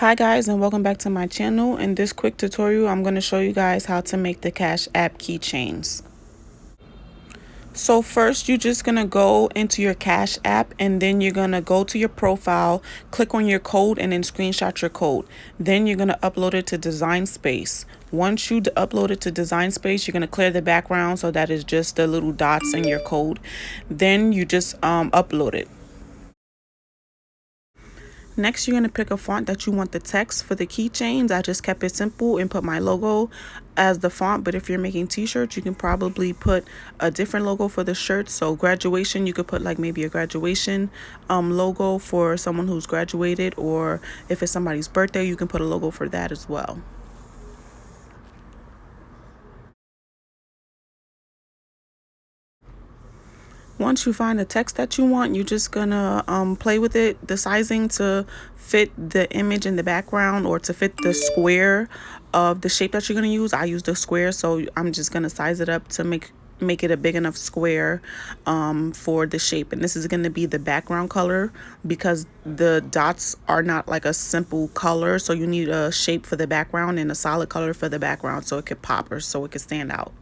Hi guys, and welcome back to my channel. In this quick tutorial, I'm going to show you guys how to make the CashApp keychains. So first, you're just going to go into your Cash App, and then you're going to go to your profile, click on your code, and then screenshot your code. Then you're going to upload it to Design Space. Once you upload it to Design Space, you're going to clear the background so that is just the little dots in your code. Then you just upload it. Next, you're going to pick a font that you want the text for the keychains. I just kept it simple and put my logo as the font. But if you're making t-shirts, you can probably put a different logo for the shirt. So graduation, you could put like maybe a graduation logo for someone who's graduated. Or if it's somebody's birthday, you can put a logo for that as well. Once you find the text that you want, you're just gonna play with it, the sizing to fit the image in the background or to fit the square of the shape that you're gonna use. I use the square, so I'm just gonna size it up to make it a big enough square for the shape. And this is going to be the background color because the dots are not like a simple color, so you need a shape for the background and a solid color for the background so it could pop or so it could stand out.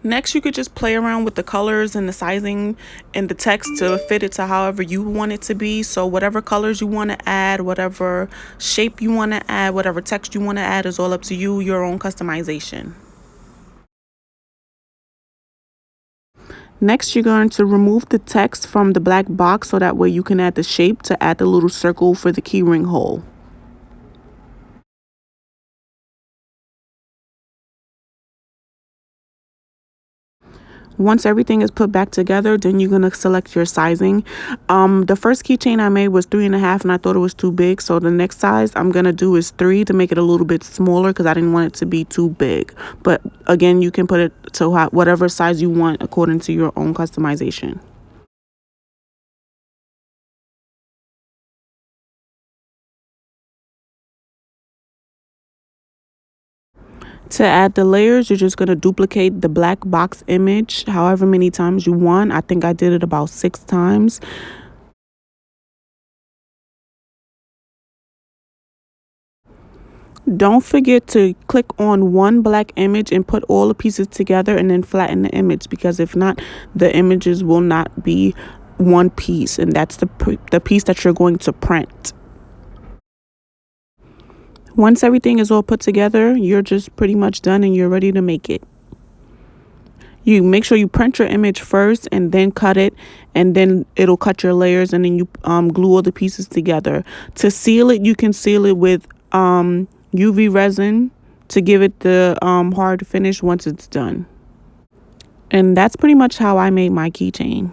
Next, you could just play around with the colors and the sizing and the text to fit it to however you want it to be. So whatever colors you want to add, whatever shape you want to add, whatever text you want to add is all up to you, your own customization. Next, you're going to remove the text from the black box so that way you can add the shape to add the little circle for the keyring hole. Once everything is put back together, then you're going to select your sizing. The first keychain I made was 3.5 and I thought it was too big. So the next size I'm going to do is 3 to make it a little bit smaller because I didn't want it to be too big. But again, you can put it to whatever size you want according to your own customization. To add the layers, you're just going to duplicate the black box image however many times you want. I think I did it about 6 times. Don't forget to click on one black image and put all the pieces together and then flatten the image, because if not, the images will not be one piece, and that's the piece that you're going to print. Once everything is all put together, you're just pretty much done and you're ready to make it. You make sure you print your image first and then cut it, and then it'll cut your layers, and then you glue all the pieces together. To seal it, you can seal it with UV resin to give it the hard finish once it's done. And that's pretty much how I made my keychain.